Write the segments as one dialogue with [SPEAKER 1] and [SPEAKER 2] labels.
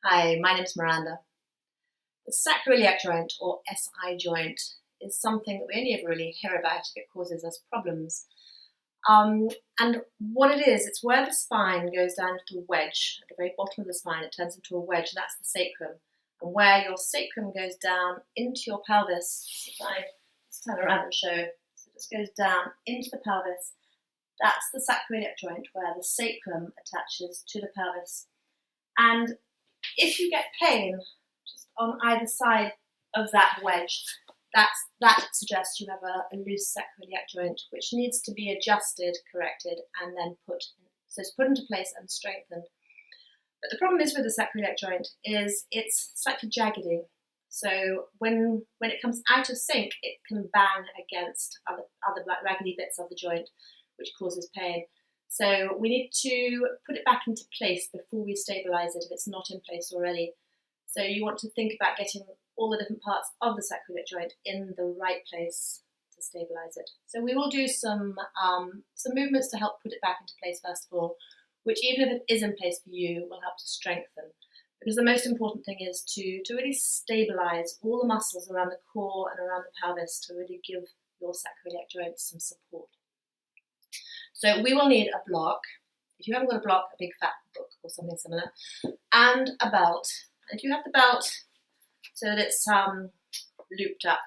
[SPEAKER 1] Hi, my name's Miranda. The sacroiliac joint, or SI joint, is something that we only ever really hear about if it causes us problems. And what it is, it's where the spine goes down into a wedge. At the very bottom of the spine, it turns into a wedge, that's the sacrum. And where your sacrum goes down into your pelvis, if I just turn around and show, so it just goes down into the pelvis, that's the sacroiliac joint, where the sacrum attaches to the pelvis. And if you get pain just on either side of that wedge, that suggests you have a loose sacroiliac joint, which needs to be adjusted, corrected, and then put into place and strengthened. But the problem is with the sacroiliac joint is it's slightly jaggedy. So when it comes out of sync, it can bang against other raggedy bits of the joint, which causes pain. So we need to put it back into place before we stabilise it if it's not in place already. So you want to think about getting all the different parts of the sacroiliac joint in the right place to stabilise it. So we will do some movements to help put it back into place first of all, which even if it is in place for you, will help to strengthen. Because the most important thing is to really stabilise all the muscles around the core and around the pelvis to really give your sacroiliac joint some support. So we will need a block. If you haven't got a block, a big fat book or something similar, and a belt. And if you have the belt so that it's looped up.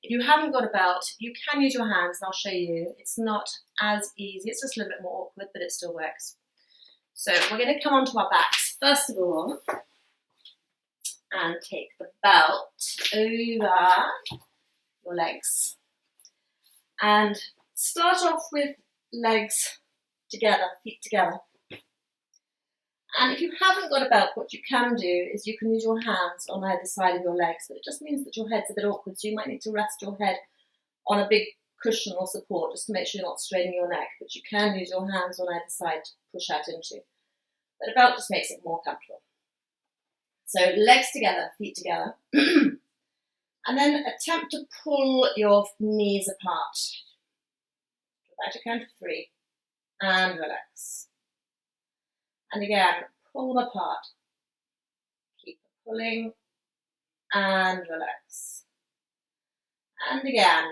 [SPEAKER 1] If you haven't got a belt, you can use your hands, and I'll show you. It's not as easy. It's just a little bit more awkward, but it still works. So we're going to come onto our backs first of all, and take the belt over your legs, and start off with legs together, feet together. And if you haven't got a belt, what you can do is you can use your hands on either side of your legs, but it just means that your head's a bit awkward, so you might need to rest your head on a big cushion or support just to make sure you're not straining your neck, but you can use your hands on either side to push out into. But a belt just makes it more comfortable. So legs together, feet together, and then attempt to pull your knees apart. About a count of 3, and relax. And again, pull them apart. Keep pulling, and relax. And again,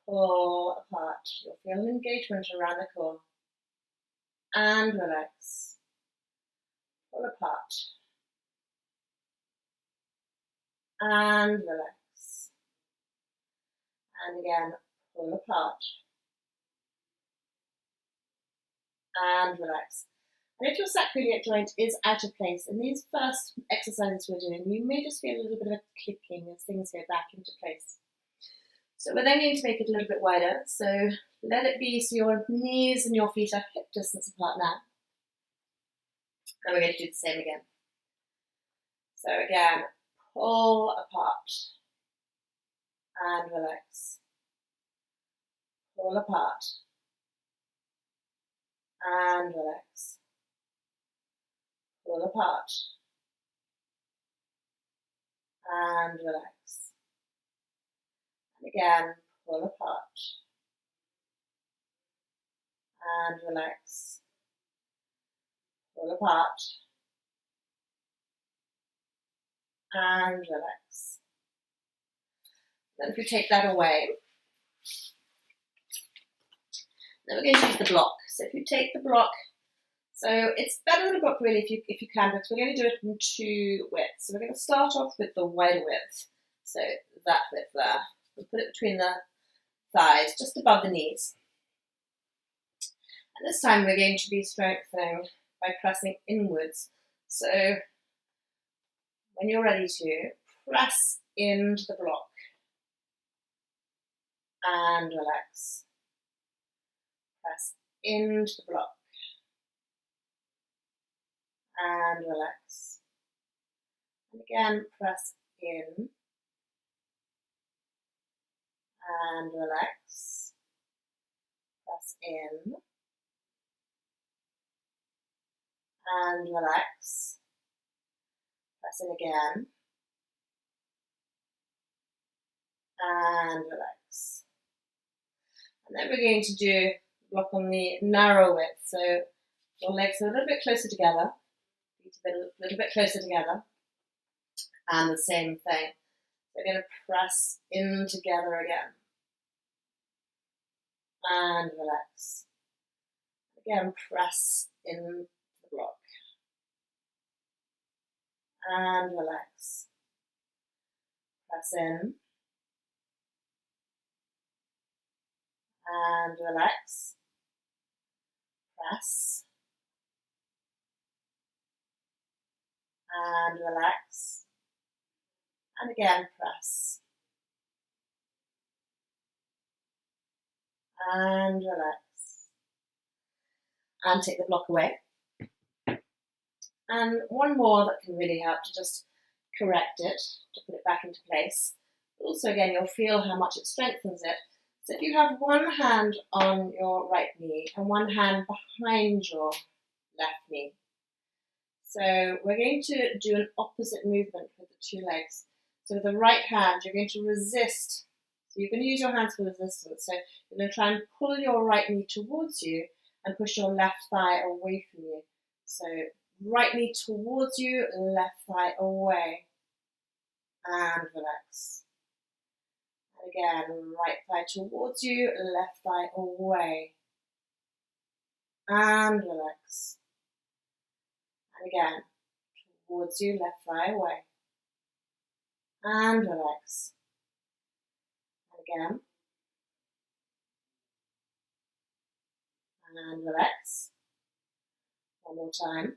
[SPEAKER 1] pull apart. You'll feel an engagement around the core. And relax. Pull apart. And relax. And again, pull apart. And relax. And if your sacroiliac joint is out of place, in these first exercises we're doing, you may just feel a little bit of a clicking as things go back into place. So we're then going to make it a little bit wider. So let it be so your knees and your feet are hip distance apart now. And we're going to do the same again. So again, pull apart and relax. Pull apart and relax. Pull apart and relax. And again, pull apart and relax. Pull apart and relax. Then if we take that away, then we're going to use the block. So if you take the block, so it's better than a block really if you can, because we're going to do it in 2 widths. So we're going to start off with the wider width. So that width there. We'll put it between the thighs, just above the knees. And this time we're going to be strengthening by pressing inwards. So when you're ready to, press into the block and relax. Press into the block and relax. And again, press in and relax. Press in and relax. Press in again and relax. And then we're going to do block on the narrow width. So your legs are a little bit closer together, feet a little bit closer together. And the same thing. We're going to press in together again. And relax. Again, press in the block. And relax. Press in. And relax. Press. And relax. And again, press. And relax. And take the block away. And one more that can really help to just correct it, to put it back into place. But also, again, you'll feel how much it strengthens it. So if you have one hand on your right knee and one hand behind your left knee. So we're going to do an opposite movement with the two legs. So with the right hand, you're going to resist. So you're going to use your hands for resistance. So you're going to try and pull your right knee towards you and push your left thigh away from you. So right knee towards you, left thigh away. And relax. And again, right thigh towards you, left thigh away. And relax. And again, towards you, left thigh away. And relax. And again. And relax. One more time.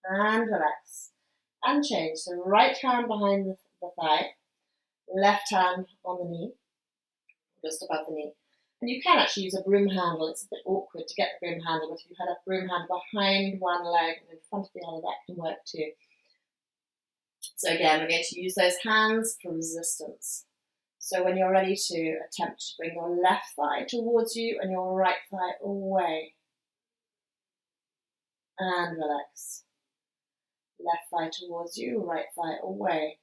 [SPEAKER 1] And relax. And change. So right hand behind the thigh, left hand on the knee, just above the knee. And you can actually use a broom handle. It's a bit awkward to get the broom handle, but if you had a broom handle behind one leg and in front of the other, that can work too. So again, we're going to use those hands for resistance. So when you're ready to attempt to bring your left thigh towards you and your right thigh away. And relax. Left thigh towards you, right thigh away.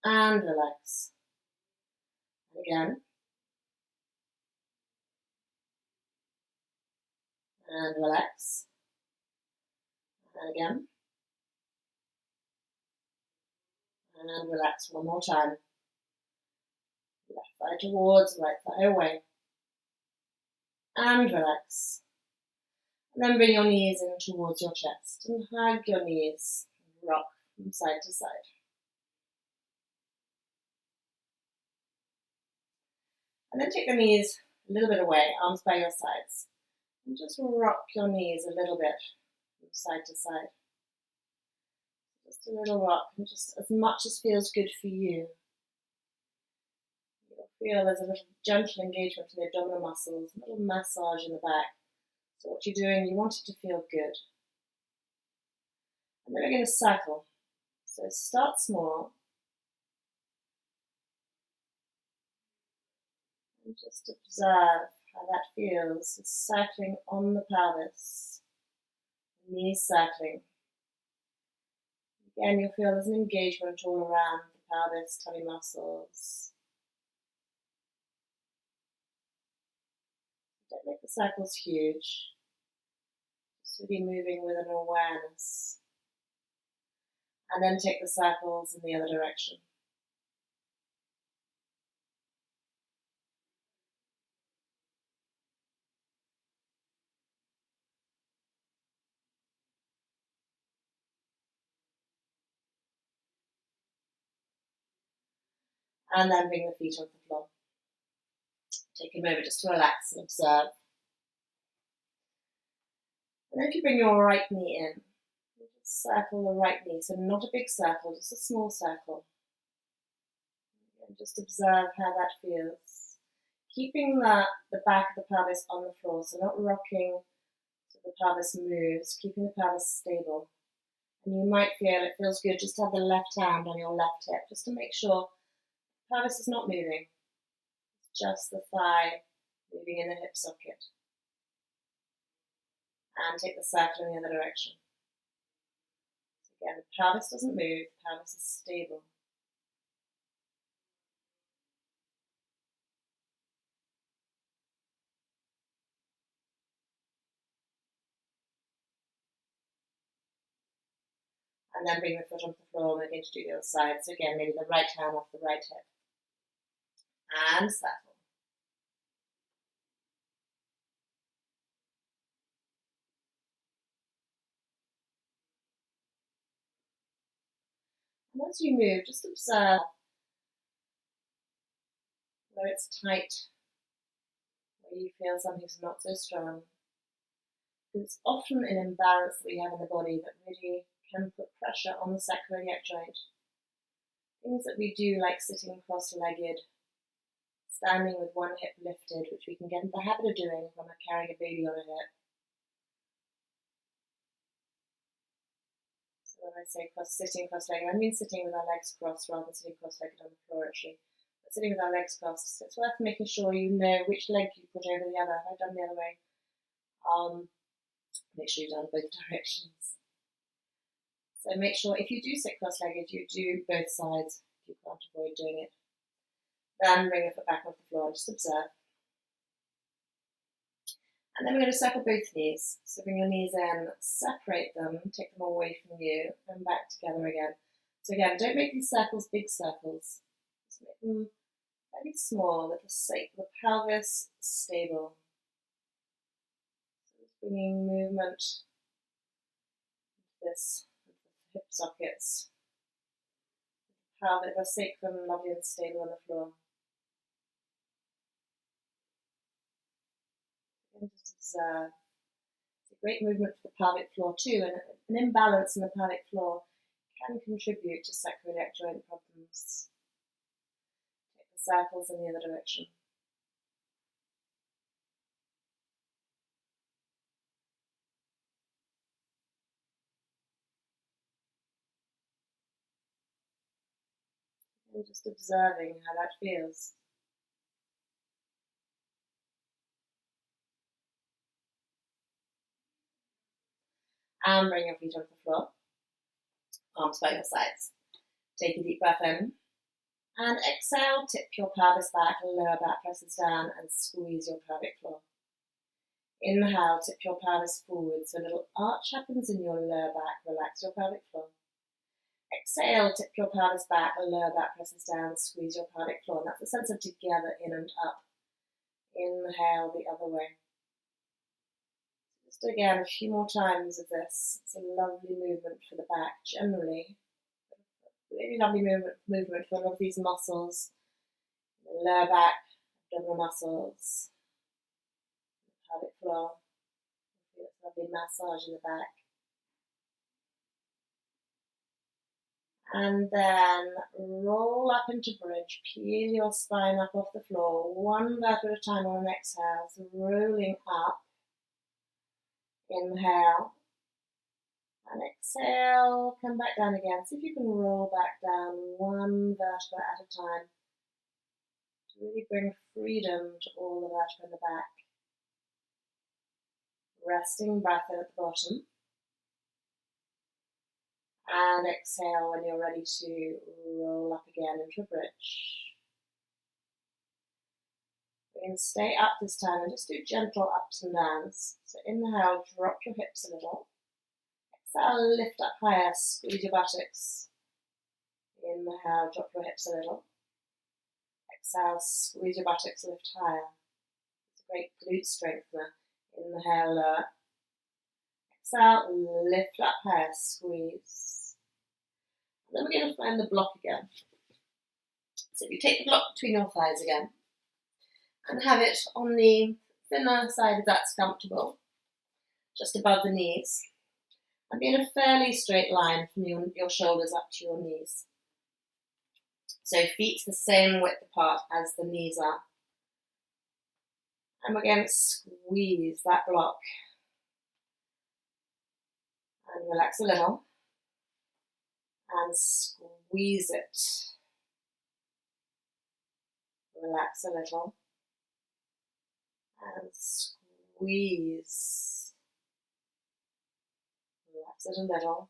[SPEAKER 1] And relax. And again. And relax. And again. And relax one more time. Left thigh towards, right thigh away. And relax. And then bring your knees in towards your chest and hug your knees. Rock from side to side. And then take the knees a little bit away, arms by your sides. And just rock your knees a little bit from side to side. Just a little rock, and just as much as feels good for you. You'll feel there's a little gentle engagement in the abdominal muscles, a little massage in the back. So what you're doing, you want it to feel good. And then we're going to circle. So start small. And just observe how that feels, circling on the pelvis, knees circling. Again, you'll feel there's an engagement all around the pelvis, tummy muscles. Don't make the circles huge. Just really moving with an awareness. And then take the circles in the other direction. And then bring the feet onto the floor. Take a moment just to relax and observe. And then if you bring your right knee in, just circle the right knee. So not a big circle, just a small circle. And just observe how that feels. Keeping the back of the pelvis on the floor, so not rocking so the pelvis moves, keeping the pelvis stable. And you might feel it feels good just to have the left hand on your left hip, just to make sure the pelvis is not moving. It's just the thigh moving in the hip socket. And take the circle in the other direction. So again, the pelvis doesn't move, the pelvis is stable. And then bring the foot onto the floor, and we're going to do the other side. So again, maybe the right hand off the right hip. And settle. And once you move, just observe where it's tight, where you feel something's not so strong. It's often an imbalance that we have in the body that really can put pressure on the sacroiliac joint. Things that we do, like sitting cross-legged, standing with one hip lifted, which we can get into the habit of doing when we're carrying a baby on a hip. So when I say sitting cross-legged, I mean sitting with our legs crossed rather than sitting cross-legged on the floor, actually. But sitting with our legs crossed, so it's worth making sure you know which leg you put over the other. I've done the other way. Make sure you've done both directions. So make sure if you do sit cross-legged, you do both sides if you can't avoid doing it. Then bring your foot back off the floor and just observe. And then we're going to circle both knees. So bring your knees in, separate them, take them away from you, and back together again. So again, don't make these circles big circles. Just make them very small with the pelvis stable. So just bringing movement into this, hip sockets. The sacrum lovely and stable on the floor. And just observe. It's a great movement for the pelvic floor too, and an imbalance in the pelvic floor can contribute to sacroiliac joint problems. Take the circles in the other direction. And just observing how that feels. And bring your feet onto the floor, arms by your sides. Take a deep breath in, and exhale, tip your pelvis back, lower back presses down, and squeeze your pelvic floor. Inhale, tip your pelvis forward, so a little arch happens in your lower back, relax your pelvic floor. Exhale, tip your pelvis back, lower back presses down, squeeze your pelvic floor, and that's a sense of together, in and up. Inhale the other way. Just again, a few more times of this. It's a lovely movement for the back, generally. Really lovely movement for all of these muscles. The lower back, abdominal muscles, the pelvic floor. Feel this lovely massage in the back. And then roll up into bridge. Peel your spine up off the floor. One vertebra at a time on an exhale. So rolling up. Inhale. And exhale. Come back down again. See if you can roll back down one vertebra at a time. To really bring freedom to all the vertebrae in the back. Resting breath in at the bottom. And exhale when you're ready to roll up again into a bridge. We're going to stay up this time and just do gentle ups and downs. So inhale, drop your hips a little. Exhale, lift up higher, squeeze your buttocks. Inhale, drop your hips a little. Exhale, squeeze your buttocks, lift higher. It's a great glute strengthener. Inhale, lower. Exhale, lift up higher, squeeze. And then we're going to find the block again. So if you take the block between your thighs again, and have it on the thinner side if that's comfortable, just above the knees, and be in a fairly straight line from your shoulders up to your knees. So feet the same width apart as the knees are. And we're going to squeeze that block. And relax a little. And squeeze it. Relax a little. And squeeze. Relax it a little.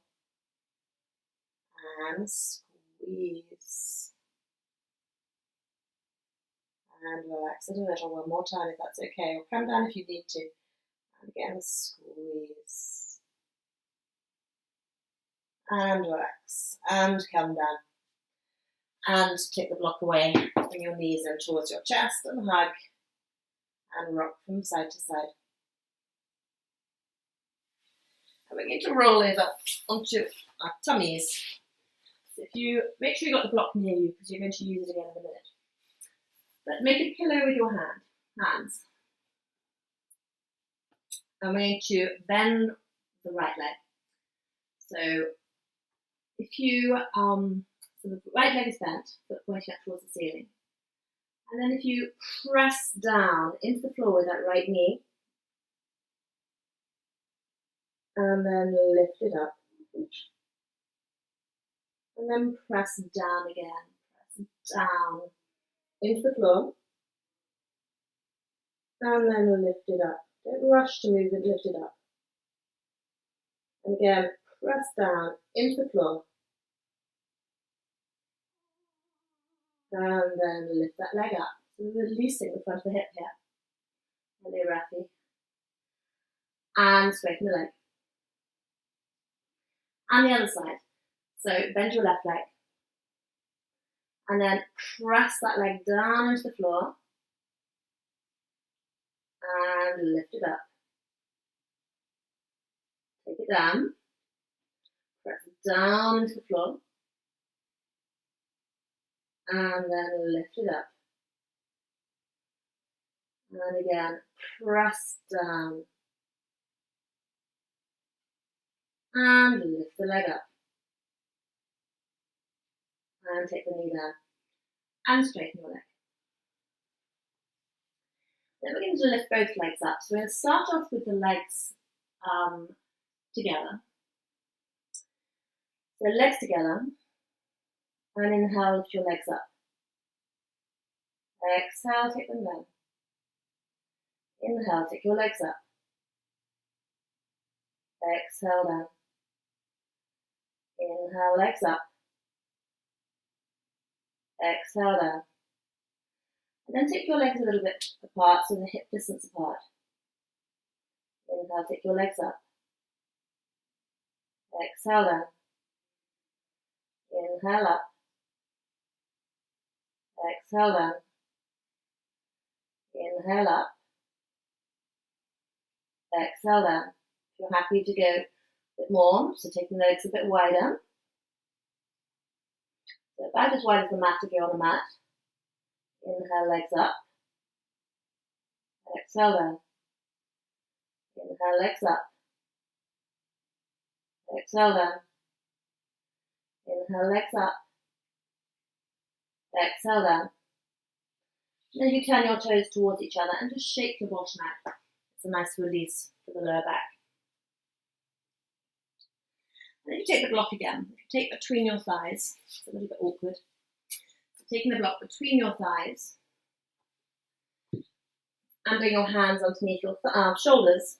[SPEAKER 1] And squeeze. And relax it a little. One more time if that's okay. Or come down if you need to. And again, squeeze. and relax, and come down. And take the block away, bring your knees in towards your chest and hug, and rock from side to side. And we're going to roll over onto our tummies. So if you make sure you got the block near you, because you're going to use it again in a minute. But make a pillow with your hands. I'm going to bend the right leg. So if you, so the right leg is bent, foot pointing up towards the ceiling. And then if you press down into the floor with that right knee, and then lift it up. And then press down again. Press down into the floor. And then lift it up. Don't rush to move it, lift it up. And again, press down into the floor. And then lift that leg up. So releasing the front of the hip here. Really wrappy. And straighten the leg. And the other side. So bend your left leg. And then press that leg down into the floor. And lift it up. Take it down. Press it down into the floor. And then lift it up. And again, press down. And lift the leg up. And take the knee down. And straighten your leg. Then we're going to lift both legs up. So we're going to start off with the legs together. So legs together. And inhale, lift your legs up. Exhale, take them down. Inhale, take your legs up. Exhale, down. Inhale, legs up. Exhale, down. And then take your legs a little bit apart, so the hip distance apart. Inhale, take your legs up. Exhale, down. Inhale, up. Exhale, down. Inhale, up. Exhale, down. If you're happy to go a bit more, so taking the legs a bit wider. So about as wide as the mat if you're on a mat. Inhale, legs up. Exhale, down. Inhale, legs up. Exhale, down. Inhale, legs up. Exhale, down. Then you turn your toes towards each other and just shake your bottom out. It's a nice release for the lower back. And then you take the block again. If you take between your thighs, it's a little bit awkward. So taking the block between your thighs and bring your hands underneath your shoulders.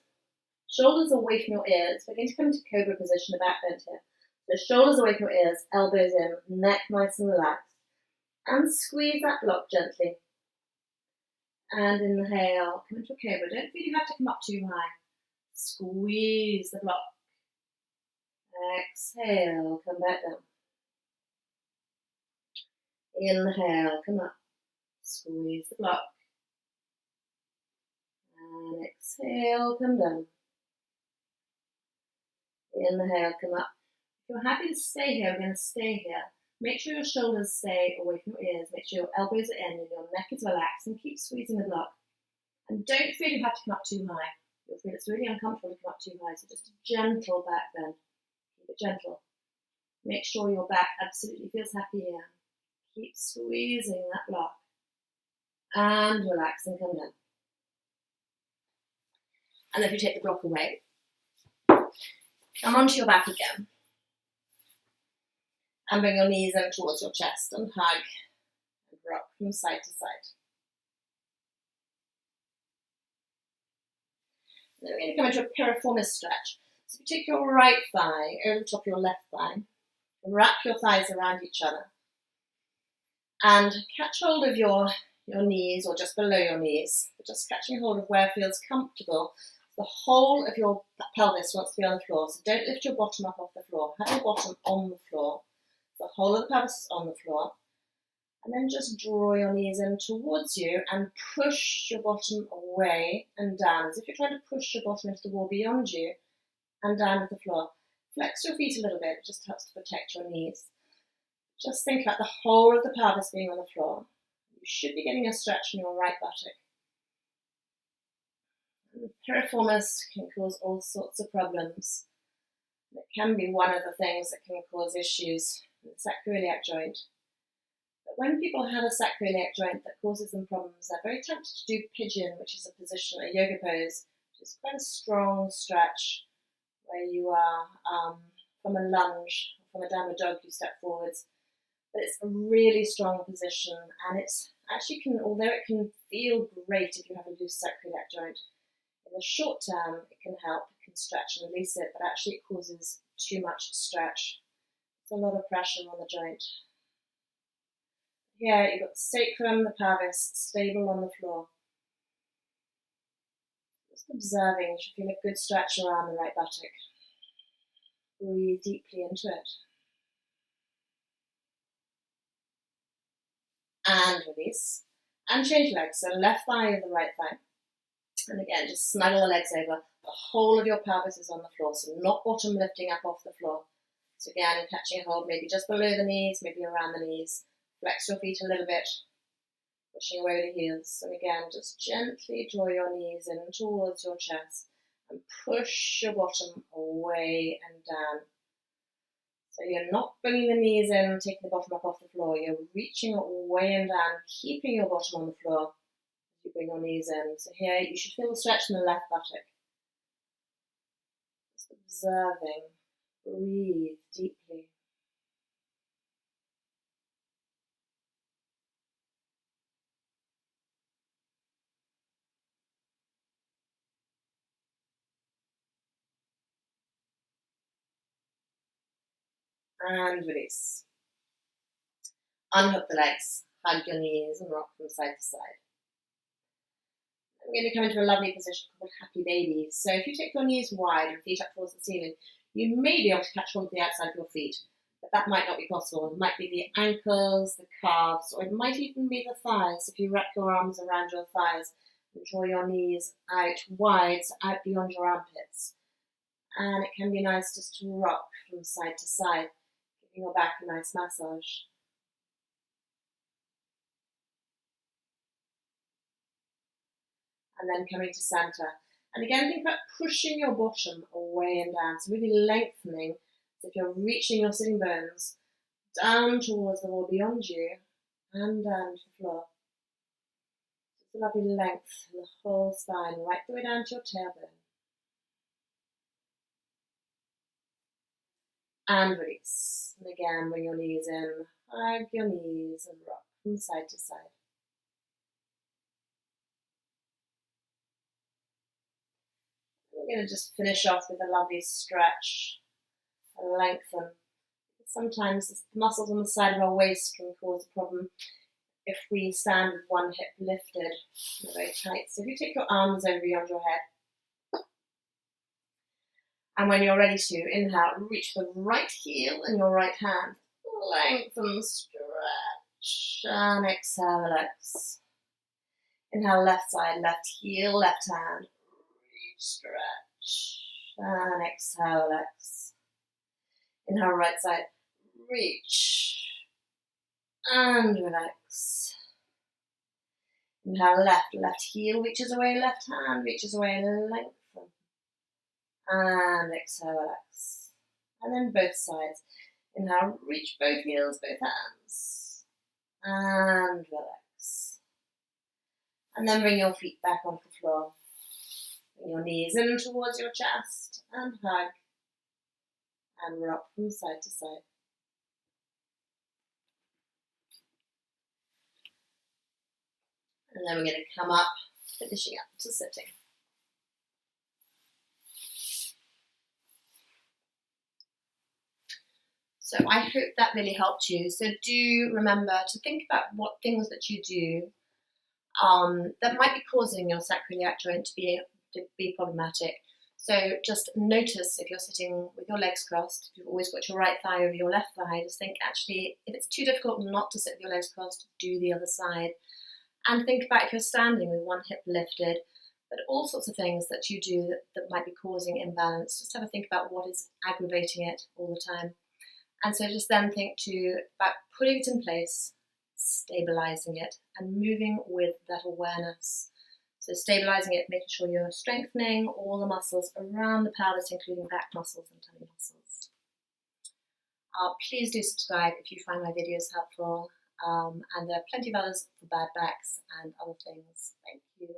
[SPEAKER 1] Shoulders away from your ears. We're going to come into cobra position, a back bend here. So shoulders away from your ears, elbows in, neck nice and relaxed. And squeeze that block gently. And inhale, come into a cobra. Don't feel you have to come up too high. Squeeze the block. Exhale, come back down. Inhale, come up. Squeeze the block. And exhale, come down. Inhale, come up. If you're happy to stay here, we're going to stay here. Make sure your shoulders stay away from your ears. Make sure your elbows are in and your neck is relaxed. And keep squeezing the block. And don't feel you have to come up too high. You'll feel it's really uncomfortable to come up too high. So just a gentle back bend. Keep it gentle. Make sure your back absolutely feels happy here. Keep squeezing that block. And relax and come down. And then if you take the block away, come onto your back again. And bring your knees in towards your chest and hug and rock from side to side. Then we're going to come into a Piriformis Stretch. So you take your right thigh over the top of your left thigh and wrap your thighs around each other. And catch hold of your knees or just below your knees, but just catching hold of where it feels comfortable. The whole of your pelvis wants to be on the floor, so don't lift your bottom up off the floor. Have your bottom on the floor. The whole of the pelvis is on the floor. And then just draw your knees in towards you and push your bottom away and down, as if you're trying to push your bottom into the wall beyond you and down to the floor. Flex your feet a little bit, it just helps to protect your knees. Just think about the whole of the pelvis being on the floor. You should be getting a stretch in your right buttock. And piriformis can cause all sorts of problems. It can be one of the things that can cause issues in the sacroiliac joint. But when people have a sacroiliac joint that causes them problems, they're very tempted to do Pigeon, which is a position, a yoga pose, which is quite a strong stretch, where you are from a lunge, from a downward dog, you step forwards. But it's a really strong position, and it's actually although it can feel great if you have a loose sacroiliac joint, in the short term it can help, it can stretch and release it, but actually it causes too much stretch. It's a lot of pressure on the joint. Here you've got the sacrum, the pelvis, stable on the floor. Just observing, you should feel a good stretch around the right buttock. Breathe deeply into it. And release. And change legs, so left thigh over the right thigh. And again, just snuggle the legs over. The whole of your pelvis is on the floor, so not bottom lifting up off the floor. So again, catching a hold, maybe just below the knees, maybe around the knees. Flex your feet a little bit, pushing away the heels. And again, just gently draw your knees in towards your chest and push your bottom away and down. So you're not bringing the knees in, taking the bottom up off the floor. You're reaching away and down, keeping your bottom on the floor as you bring your knees in. So here you should feel the stretch in the left buttock. Just observing. Breathe deeply. And release. Unhook the legs, hug your knees and rock from side to side. We're going to come into a lovely position called happy baby. So if you take your knees wide and feet up towards the ceiling, you may be able to catch hold of the outside of your feet, but that might not be possible. It might be the ankles, the calves, or it might even be the thighs. If you wrap your arms around your thighs and draw your knees out wide, so out beyond your armpits. And it can be nice just to rock from side to side, giving your back a nice massage. And then coming to center. And again, think about pushing your bottom away and down. So really lengthening, as if you're reaching your sitting bones down towards the wall beyond you and down to the floor. Just a lovely length in the whole spine, right the way down to your tailbone. And release. And again, bring your knees in, hug your knees and rock from side to side. We're going to just finish off with a lovely stretch and lengthen. Sometimes the muscles on the side of our waist can cause a problem if we stand with one hip lifted very tight. So if you take your arms over beyond your head, and when you're ready to inhale, reach the right heel and your right hand. Lengthen, stretch, and exhale, relax. Inhale, left side, left heel, left hand. Reach, stretch, and exhale, relax. Inhale, right side, reach, and relax. Inhale, left heel reaches away, left hand reaches away, lengthen. And exhale, relax. And then both sides. Inhale, reach both heels, both hands. And relax. And then bring your feet back onto the floor. Bring your knees in towards your chest and hug. And rock from side to side. And then we're going to come up, finishing up to sitting. So I hope that really helped you. So do remember to think about what things that you do that might be causing your sacroiliac joint to be be problematic. So just notice if you're sitting with your legs crossed, if you've always got your right thigh over your left thigh, just think actually if it's too difficult not to sit with your legs crossed, do the other side. And think about if you're standing with one hip lifted, but all sorts of things that you do that might be causing imbalance. Just have a think about what is aggravating it all the time. And so just then think about putting it in place, stabilising it, and moving with that awareness. So stabilising it, making sure you're strengthening all the muscles around the pelvis, including back muscles and tummy muscles. Please do subscribe if you find my videos helpful. And there are plenty of others for bad backs and other things. Thank you.